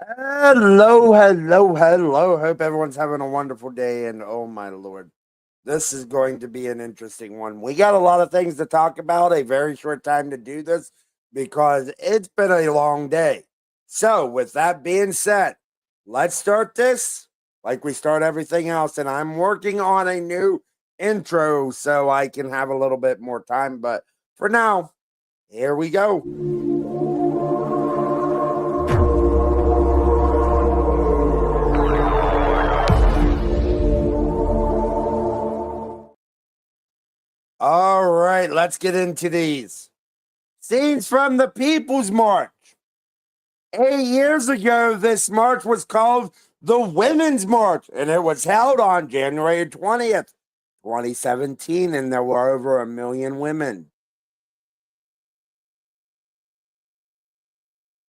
Hello, hello, hello. Hope everyone's having a wonderful day. And oh my lord, this is going to be an interesting one. We got a lot of things to talk about, a very short time to do this because it's been a long day. So, with that being said, let's start this like we start everything else. And I'm working on a new intro so I can have a little bit more time. But for now, here we go. All right, let's get into these. Scenes from the People's March. 8 years ago, this march was called the Women's March, and it was held on January 20th, 2017, and there were over 1 million women.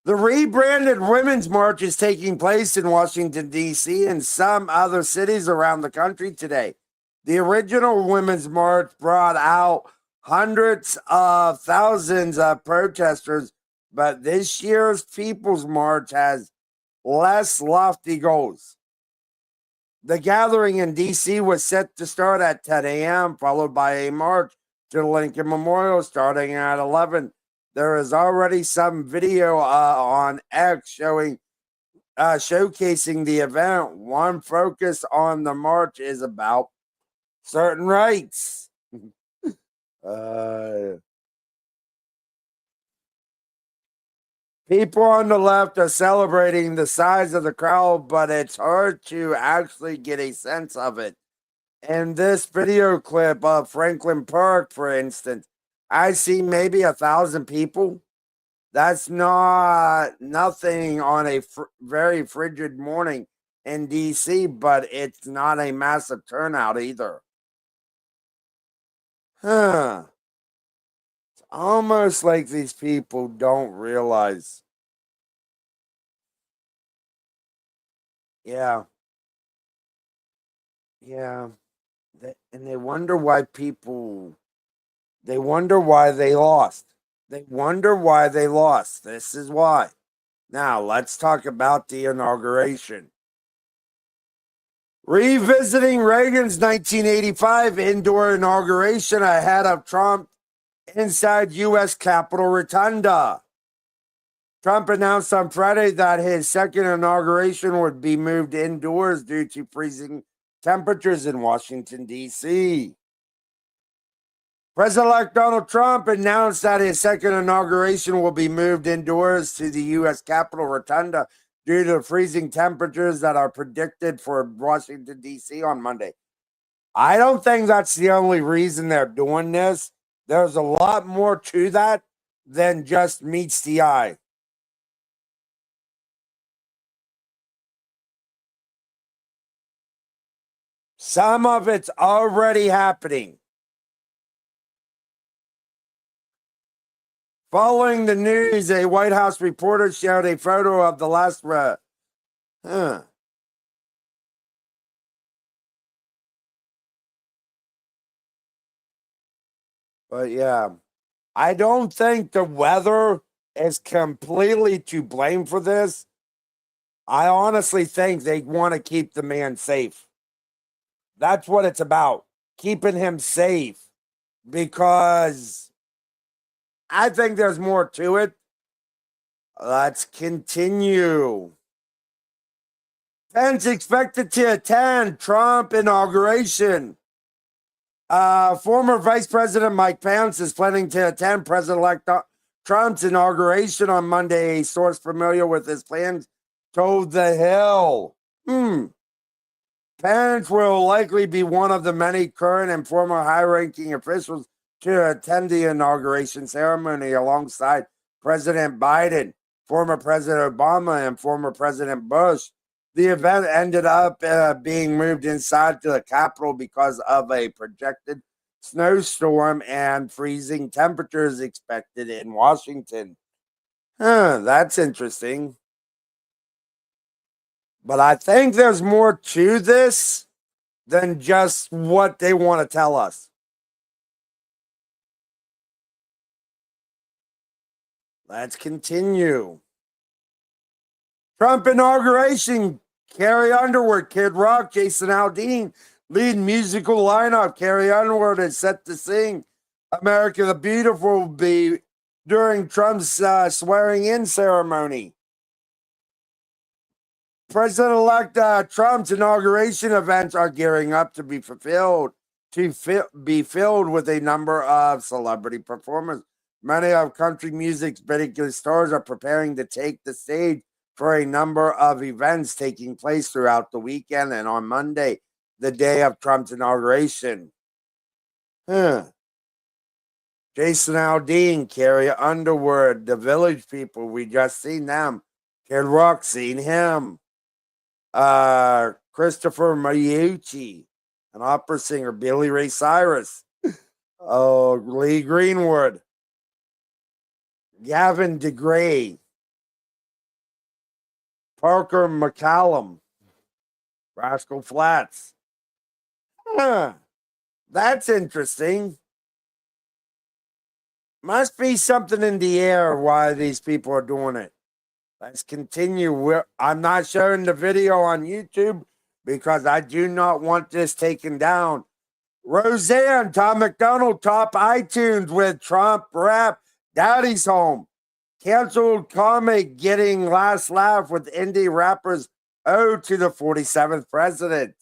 The rebranded Women's March is taking place in Washington, D.C., and some other cities around the country today. The original Women's March brought out hundreds of thousands of protesters, but this year's People's March has less lofty goals. The gathering in D.C. was set to start at 10 a.m., followed by a march to the Lincoln Memorial starting at 11. There is already some video on X showcasing the event. One focus on the march is about certain rights. uh, People on the left are celebrating the size of the crowd, but it's hard to actually get a sense of it. In this video clip of Franklin Park, for instance, I see maybe 1,000 people. That's not nothing on a very frigid morning in DC, but it's not a massive turnout either. Huh. It's almost like these people don't realize. Yeah. Yeah. And they wonder why they wonder why they lost. They wonder why they lost. This is why. Now, let's talk about the inauguration. Revisiting Reagan's 1985 indoor inauguration ahead of Trump inside U.S. Capitol Rotunda. Trump announced on Friday that his second inauguration would be moved indoors due to freezing temperatures in Washington, D.C. President-elect Donald Trump announced that his second inauguration will be moved indoors to the U.S. Capitol Rotunda due to the freezing temperatures that are predicted for Washington, D.C. on Monday. I don't think that's the only reason they're doing this. There's a lot more to that than just meets the eye. Some of it's already happening. Following the news, a White House reporter shared a photo of the last huh. But yeah, I don't think the weather is completely to blame for this. I honestly think they want to keep the man safe. That's what it's about, keeping him safe. Because I think there's more to it. Let's continue. Pence expected to attend Trump inauguration. Former Vice President Mike Pence is planning to attend President-elect Trump's inauguration on Monday. A source familiar with his plans told The Hill. Pence will likely be one of the many current and former high-ranking officials to attend the inauguration ceremony alongside President Biden, former President Obama, and former President Bush. The event ended up being moved inside to the Capitol because of a projected snowstorm and freezing temperatures expected in Washington. That's interesting. But I think there's more to this than just what they want to tell us. Let's continue. Trump inauguration. Carrie Underwood, Kid Rock, Jason Aldean lead musical lineup. Carrie Underwood is set to sing "America the Beautiful" be during Trump's swearing-in ceremony. President-elect Trump's inauguration events are gearing up to be filled with a number of celebrity performers. Many of country music's biggest stars are preparing to take the stage for a number of events taking place throughout the weekend and on Monday, the day of Trump's inauguration. Jason Aldean, Carrie Underwood, the Village People, we just seen them. Kid Rock, seen him. Christopher Mariucci, an opera singer. Billy Ray Cyrus. Lee Greenwood. Gavin DeGray. Parker McCallum. Rascal Flatts. That's interesting. Must be something in the air why these people are doing it. Let's continue. I'm not showing the video on YouTube because I do not want this taken down. Roseanne, Tom McDonald, top iTunes with Trump rap. Daddy's Home. Canceled comic getting last laugh with indie rappers ode to the 47th president.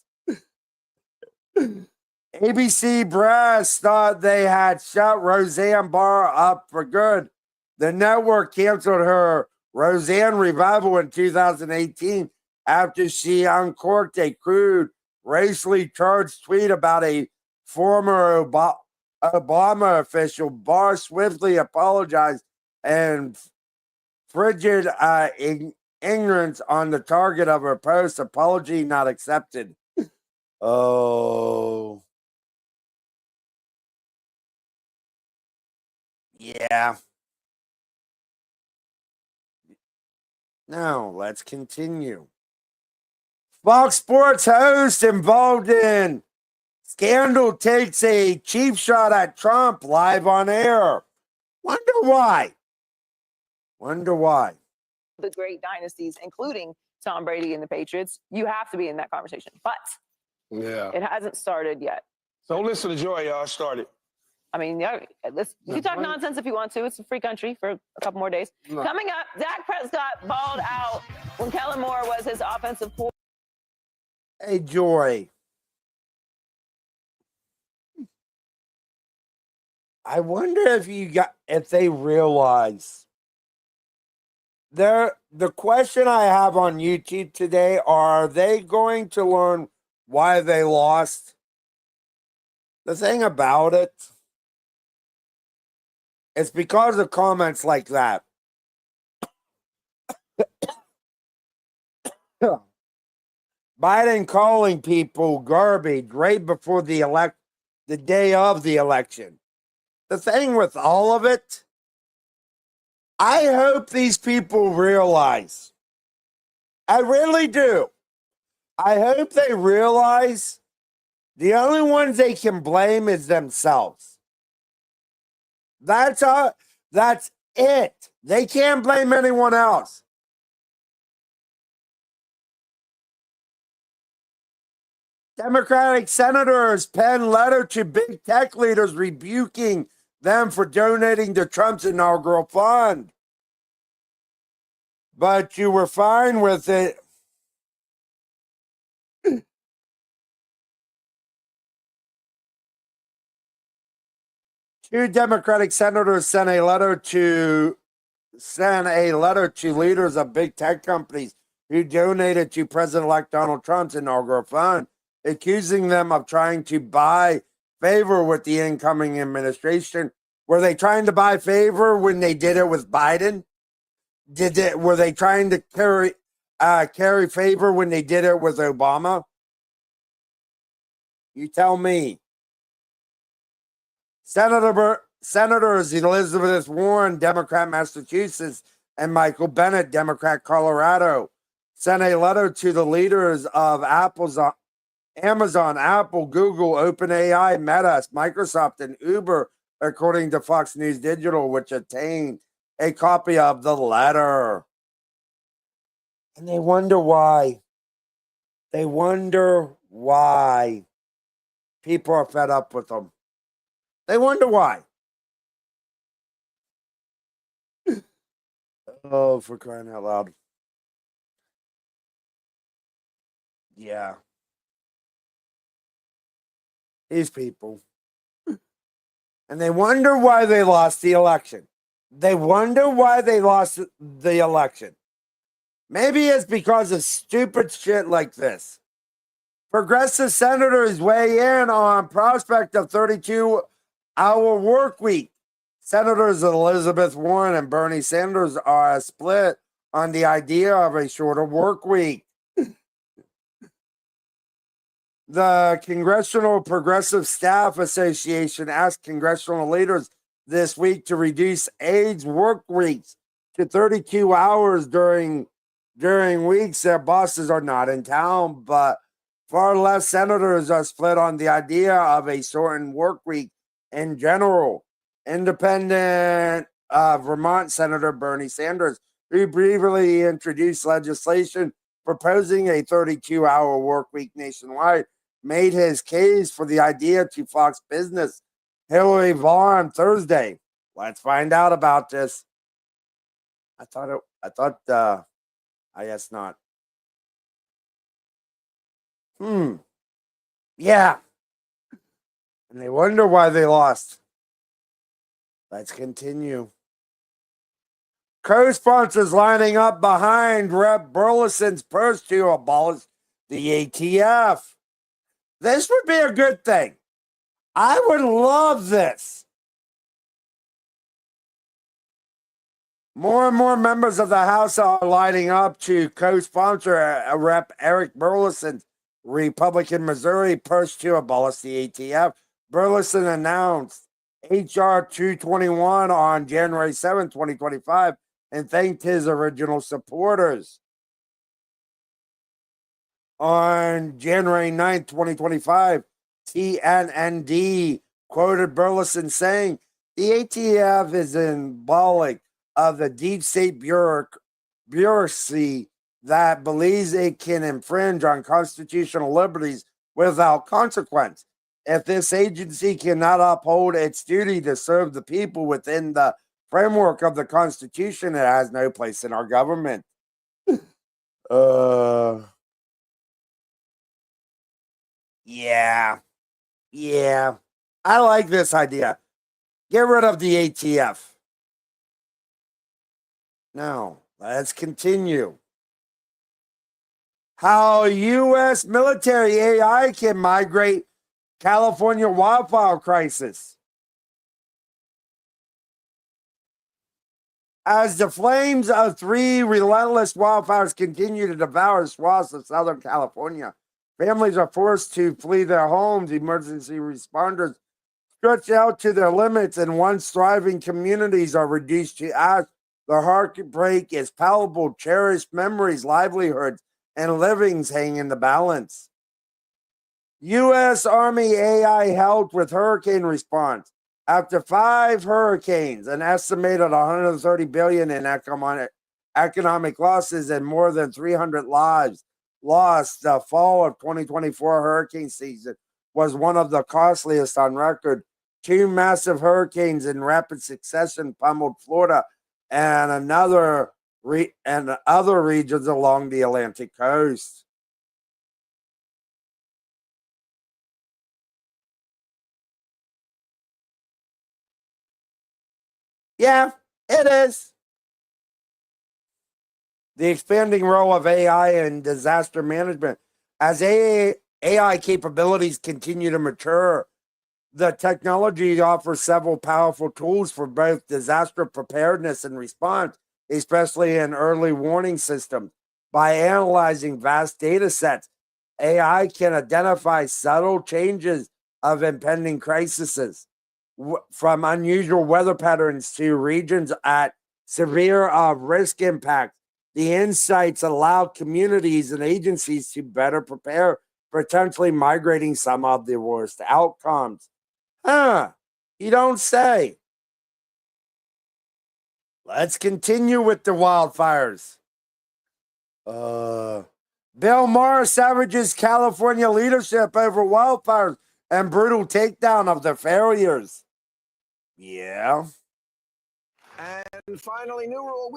ABC brass thought they had shut Roseanne Barr up for good. The network canceled her Roseanne revival in 2018 after she uncorked a crude, racially charged tweet about a former Obama official. Barr swiftly apologized and frigid ignorance on the target of her post. Apology not accepted. Oh. Yeah. Now, let's continue. Fox Sports host involved in scandal takes a cheap shot at Trump live on air. Wonder why. The great dynasties, including Tom Brady and the Patriots, you have to be in that conversation. But it hasn't started yet. Don't listen to Joy, y'all. Started. I mean, yeah, you can talk nonsense if you want to. It's a free country for a couple more days. No. Coming up, Dak Prescott balled out when Kellen Moore was his offensive coordinator. Hey, Joy. I wonder if they realize the question I have on YouTube today, are they going to learn why they lost? The thing about it, it's because of comments like that. Biden calling people garbage right before the day of the election. The thing with all of it, I hope these people realize. I really do. I hope they realize the only ones they can blame is themselves. That's it. They can't blame anyone else. Democratic senators pen letter to big tech leaders rebuking them for donating to Trump's inaugural fund. But you were fine with it. Two Democratic senators sent a letter to leaders of big tech companies who donated to President-elect Donald Trump's inaugural fund, accusing them of trying to buy favor with the incoming administration. Were they trying to buy favor when they did it with Biden? Were they trying to carry favor when they did it with Obama? You tell me. Senators Elizabeth Warren, Democrat, Massachusetts, and Michael Bennet, Democrat, Colorado, sent a letter to the leaders of Amazon, Apple, Google, OpenAI, Meta, Microsoft, and Uber, according to Fox News Digital, which obtained a copy of the letter. And they wonder why. They wonder why people are fed up with them. They wonder why. Oh, for crying out loud. Yeah. These people. And they wonder why they lost the election. They wonder why they lost the election. Maybe it's because of stupid shit like this. Progressive senators weigh in on prospect of 32-hour work week. Senators Elizabeth Warren and Bernie Sanders are split on the idea of a shorter work week. The Congressional Progressive Staff Association asked congressional leaders this week to reduce aides' work weeks to 32 hours during weeks their bosses are not in town, but far less senators are split on the idea of a shortened work week in general. Independent Vermont Senator Bernie Sanders, who briefly introduced legislation proposing a 32-hour work week nationwide, made his case for the idea to Fox Business Hillary Vaughn Thursday. Let's find out about this. I guess not. Yeah. And they wonder why they lost. Let's continue. Co-sponsors lining up behind Rep. Burleson's push to abolish the ATF. This would be a good thing. I would love this. More and more members of the House are lining up to co-sponsor Rep. Eric Burleson's Republican Missouri push to abolish the ATF. Burleson announced H.R. 221 on January 7, 2025, and thanked his original supporters. On January 9, 2025, TNND quoted Burleson saying, "The ATF is symbolic of the deep state bureaucracy that believes it can infringe on constitutional liberties without consequence. If this agency cannot uphold its duty to serve the people within the framework of the Constitution, it has no place in our government." Yeah. I like this idea. Get rid of the ATF. Now, let's continue. How U.S. military AI can migrate California wildfire crisis. As the flames of 3 relentless wildfires continue to devour swaths of Southern California, families are forced to flee their homes. Emergency responders stretch out to their limits, and once thriving communities are reduced to ash. The heartbreak is palpable. Cherished memories, livelihoods, and livings hang in the balance. U.S. Army AI helped with hurricane response. After 5 hurricanes, an estimated $130 billion in economic losses, and more than 300 lives lost, the fall of 2024 hurricane season was one of the costliest on record. 2 massive hurricanes in rapid succession pummeled Florida and other regions along the Atlantic coast. Yeah, it is. The expanding role of AI in disaster management. As AI capabilities continue to mature, the technology offers several powerful tools for both disaster preparedness and response, especially in early warning systems. By analyzing vast data sets, AI can identify subtle changes of impending crises, from unusual weather patterns to regions at severe risk impact. The insights allow communities and agencies to better prepare, potentially migrating some of the worst outcomes. You don't say. Let's continue with the wildfires. Bill Maher savages California leadership over wildfires and brutal takedown of their failures. Yeah. And finally, new rule,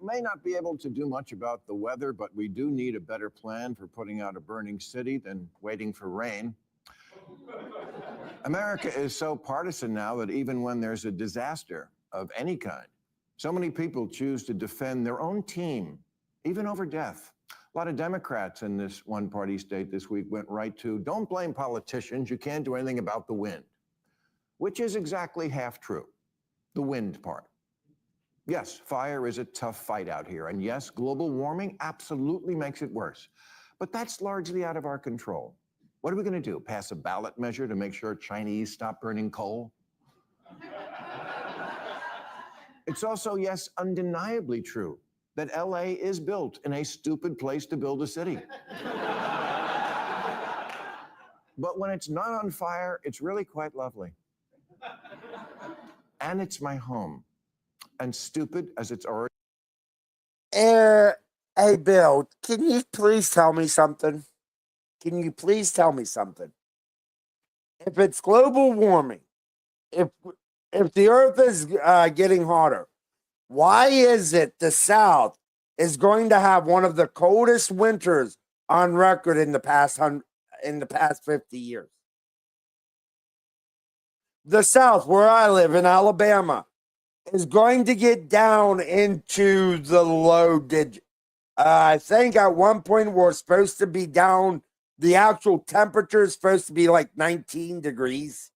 may not be able to do much about the weather, but we do need a better plan for putting out a burning city than waiting for rain. America is so partisan now that even when there's a disaster of any kind, so many people choose to defend their own team, even over death. A lot of Democrats in this one-party state this week went right to, don't blame politicians, you can't do anything about the wind, which is exactly half true, the wind part. Yes, fire is a tough fight out here. And yes, global warming absolutely makes it worse. But that's largely out of our control. What are we going to do? Pass a ballot measure to make sure Chinese stop burning coal? It's also, yes, undeniably true that LA is built in a stupid place to build a city. But when it's not on fire, it's really quite lovely. And it's my home. And stupid as it's already. Hey, Bill, can you please tell me something? Can you please tell me something? If it's global warming, if the Earth is getting hotter, why is it the South is going to have one of the coldest winters on record in the past 50 years? The South, where I live in Alabama, is going to get down into the low digit. I think at one point we're supposed to be down. The actual temperature is supposed to be like 19 degrees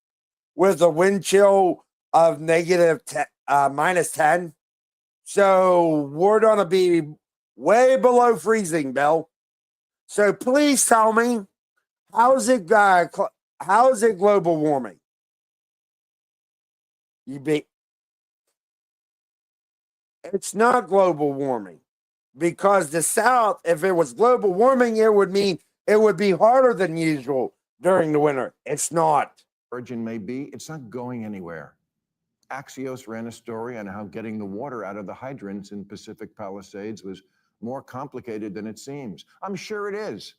with a wind chill of minus 10. So we're going to be way below freezing, Bill. So please tell me, how is it global warming? It's not global warming, because the South, if it was global warming, it would mean it would be harder than usual during the winter. It's not. Origin may be, it's not going anywhere. Axios ran a story on how getting the water out of the hydrants in Pacific Palisades was more complicated than it seems. I'm sure it is.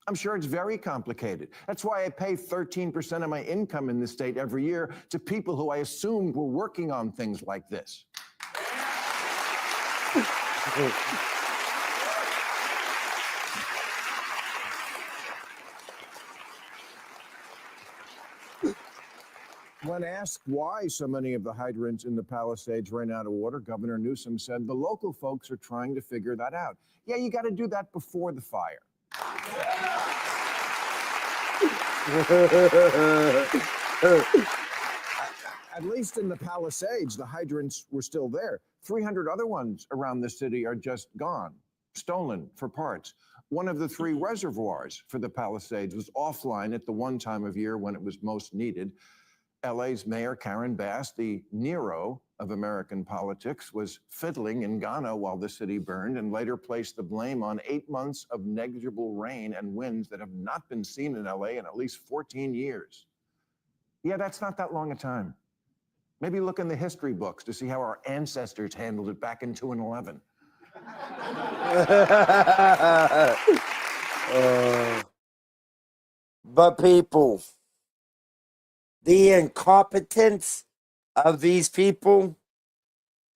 I'm sure it's very complicated. That's why I pay 13% of my income in this state every year to people who I assumed were working on things like this. When asked why so many of the hydrants in the Palisades ran out of water, Governor Newsom said the local folks are trying to figure that out. Yeah, you got to do that before the fire. At least in the Palisades, the hydrants were still there. 300 other ones around the city are just gone, stolen for parts. One of the 3 reservoirs for the Palisades was offline at the one time of year when it was most needed. LA's Mayor Karen Bass, the Nero of American politics, was fiddling in Ghana while the city burned and later placed the blame on 8 months of negligible rain and winds that have not been seen in LA in at least 14 years. Yeah, that's not that long a time. Maybe look in the history books to see how our ancestors handled it back in 2011. But people, the incompetence of these people,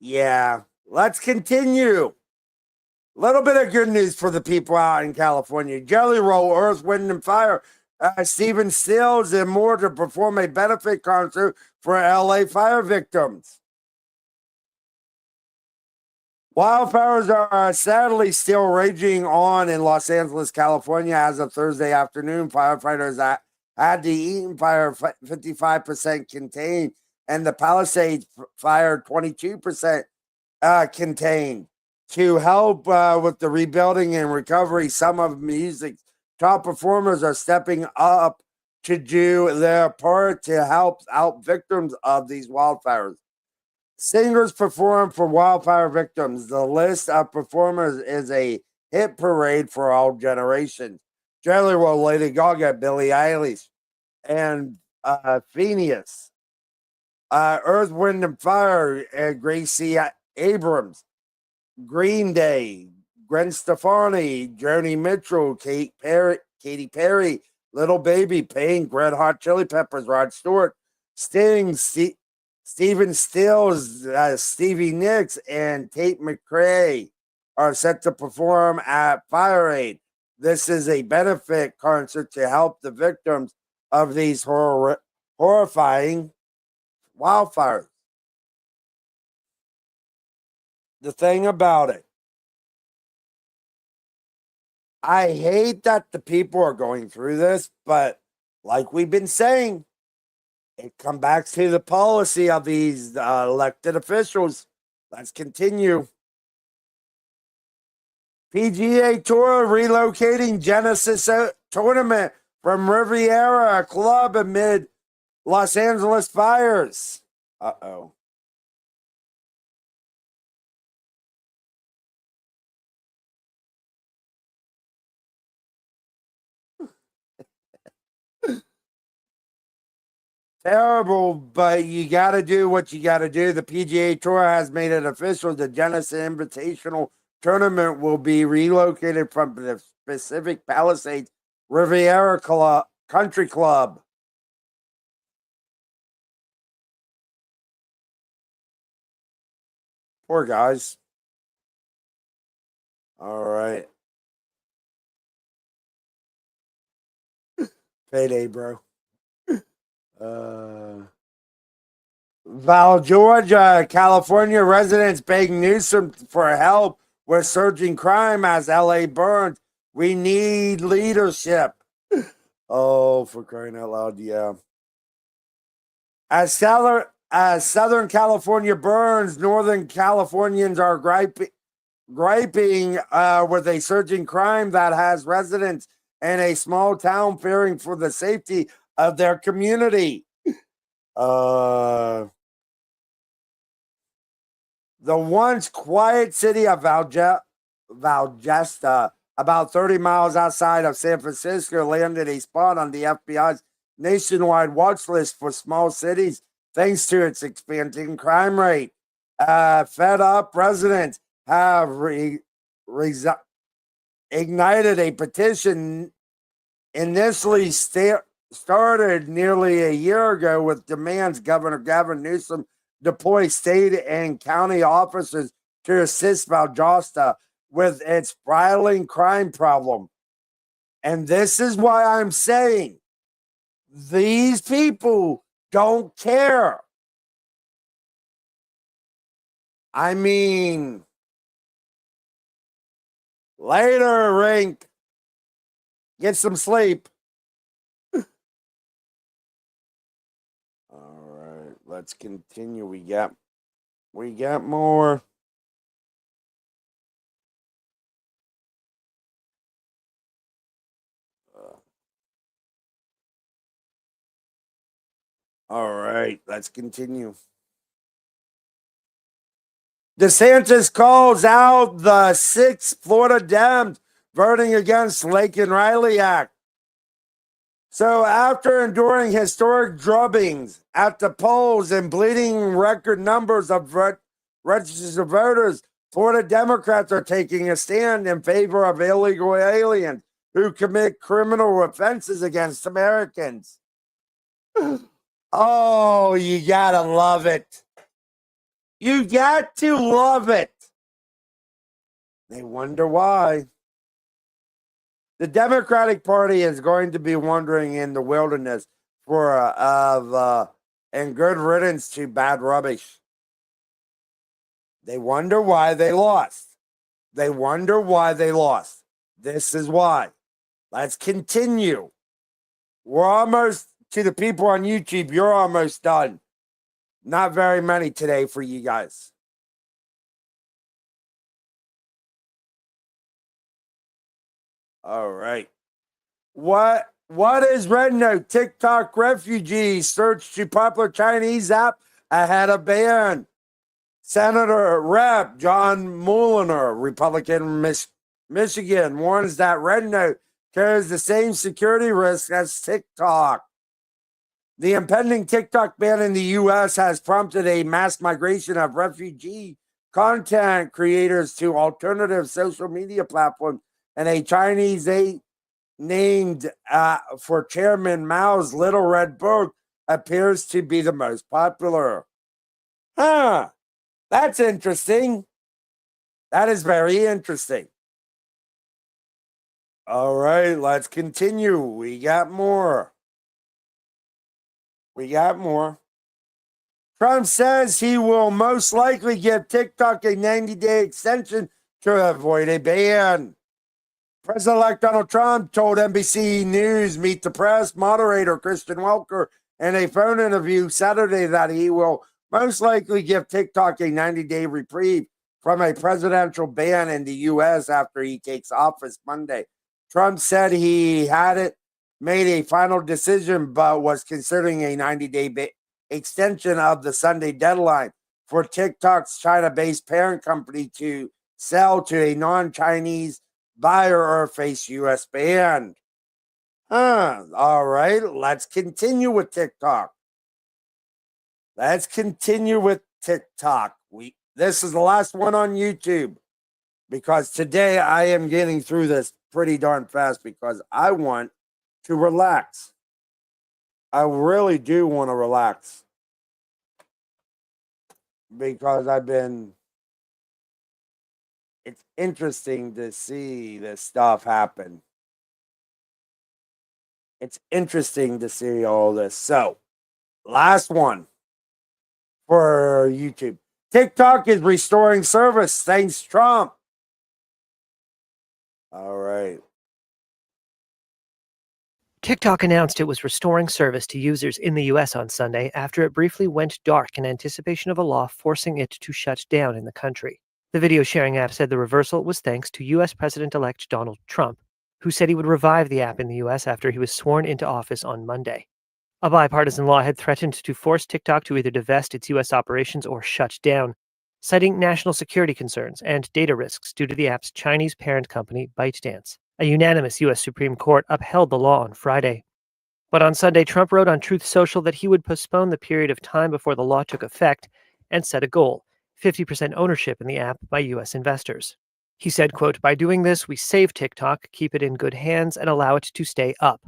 yeah, let's continue. Little bit of good news for the people out in California. Jelly Roll, Earth, Wind, and Fire. Stephen Stills and more to perform a benefit concert for LA fire victims. Wildfires are sadly still raging on in Los Angeles, California. As of Thursday afternoon, firefighters had the Eaton fire 55% contained and the Palisades fire 22% contained. To help with the rebuilding and recovery, some of music's top performers are stepping up to do their part to help out victims of these wildfires. Singers perform for wildfire victims. The list of performers is a hit parade for all generations. Jelly Roll, Lady Gaga, Billie Eilish, and Phineas. Earth, Wind, and Fire, Gracie Abrams. Green Day, Gwen Stefani, Joni Mitchell, Katy Perry, Little Baby, Pink, Red Hot Chili Peppers, Rod Stewart, Sting, Steven Stills, Stevie Nicks, and Tate McRae are set to perform at Fire Aid. This is a benefit concert to help the victims of these horrifying wildfires. The thing about it, I hate that the people are going through this, but like we've been saying, it comes back to the policy of these elected officials. Let's continue. PGA Tour relocating Genesis tournament from Riviera Club amid Los Angeles fires. Uh-oh. Terrible, but you got to do what you got to do. The PGA Tour has made it official. The Genesis Invitational Tournament will be relocated from the Pacific Palisades Riviera Country Club. Poor guys. All right. Payday, bro. Val, Georgia, California residents beg Newsom for help with surging crime as LA burns. We need leadership. Oh, for crying out loud, yeah. As Southern California burns, Northern Californians are griping with a surging crime that has residents in a small town fearing for the safety of their community. The once quiet city of Valdosta, about 30 miles outside of San Francisco, landed a spot on the FBI's nationwide watch list for small cities thanks to its expanding crime rate. Fed up residents have ignited a petition initially started nearly a year ago with demands Governor Gavin Newsom deploy state and county officers to assist Valdosta with its spiraling crime problem. And this is why I'm saying these people don't care. I mean, later, Rink. Get some sleep. All right, let's continue. We got more. All right, let's continue. DeSantis calls out the 6 Florida Dems voting against Laken Riley Act. So after enduring historic drubbings at the polls and bleeding record numbers of registered voters, Florida Democrats are taking a stand in favor of illegal aliens who commit criminal offenses against Americans. Oh, you gotta love it. You got to love it. They wonder why. The Democratic Party is going to be wandering in the wilderness and good riddance to bad rubbish. They wonder why they lost. They wonder why they lost. This is why. Let's continue. We're almost to the people on YouTube. You're almost done. Not very many today for you guys. All right. What is Red Note? TikTok refugees search to popular Chinese app ahead of ban. Senator Rep. John Mulliner, Republican Michigan, warns that Red Note carries the same security risk as TikTok. The impending TikTok ban in the U.S. has prompted a mass migration of refugees content creators to alternative social media platforms, and a Chinese named for Chairman Mao's Little Red Book appears to be the most popular. Huh, that's interesting. That is very interesting. All right, let's continue. We got more. Trump says he will most likely give TikTok a 90-day extension to avoid a ban. President-elect Donald Trump told NBC News Meet the Press moderator Christian Welker in a phone interview Saturday that he will most likely give TikTok a 90-day reprieve from a presidential ban in the U.S. after he takes office Monday. Trump said he hadn't made a final decision, but was considering a 90-day extension of the Sunday deadline for TikTok's China-based parent company to sell to a non-Chinese buyer or face U.S. ban. All right, let's continue with TikTok. This is the last one on YouTube, because today I am getting through this pretty darn fast because I want to relax. I really do want to relax because it's interesting to see this stuff happen. It's interesting to see all this. So, last one for YouTube. TikTok is restoring service thanks Trump. All right. TikTok announced it was restoring service to users in the U.S. on Sunday after it briefly went dark in anticipation of a law forcing it to shut down in the country. The video sharing app said the reversal was thanks to U.S. President-elect Donald Trump, who said he would revive the app in the U.S. after he was sworn into office on Monday. A bipartisan law had threatened to force TikTok to either divest its U.S. operations or shut down, citing national security concerns and data risks due to the app's Chinese parent company, ByteDance. A unanimous U.S. Supreme Court upheld the law on Friday. But on Sunday, Trump wrote on Truth Social that he would postpone the period of time before the law took effect and set a goal: 50% ownership in the app by U.S. investors. He said, quote, "By doing this, we save TikTok, keep it in good hands, and allow it to stay up."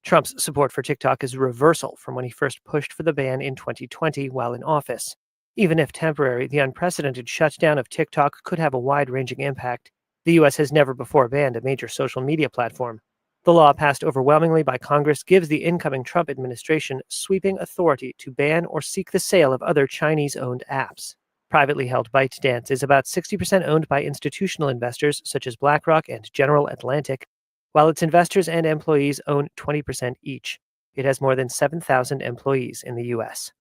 Trump's support for TikTok is a reversal from when he first pushed for the ban in 2020 while in office. Even if temporary, the unprecedented shutdown of TikTok could have a wide-ranging impact. The U.S. has never before banned a major social media platform. The law, passed overwhelmingly by Congress, gives the incoming Trump administration sweeping authority to ban or seek the sale of other Chinese-owned apps. Privately held ByteDance is about 60% owned by institutional investors such as BlackRock and General Atlantic, while its investors and employees own 20% each. It has more than 7,000 employees in the U.S.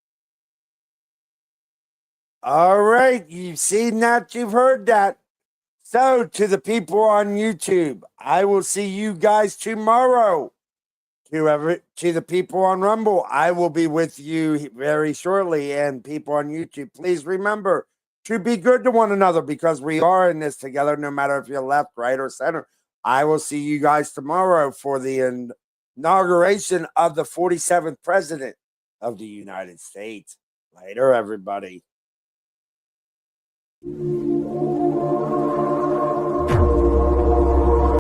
All right, you've seen that, you've heard that. So, to the people on YouTube, I will see you guys tomorrow. To the people on Rumble, I will be with you very shortly. And people on YouTube, please remember to be good to one another, because we are in this together, no matter if you're left, right, or center. I will see you guys tomorrow for the inauguration of the 47th President of the United States. Later, everybody.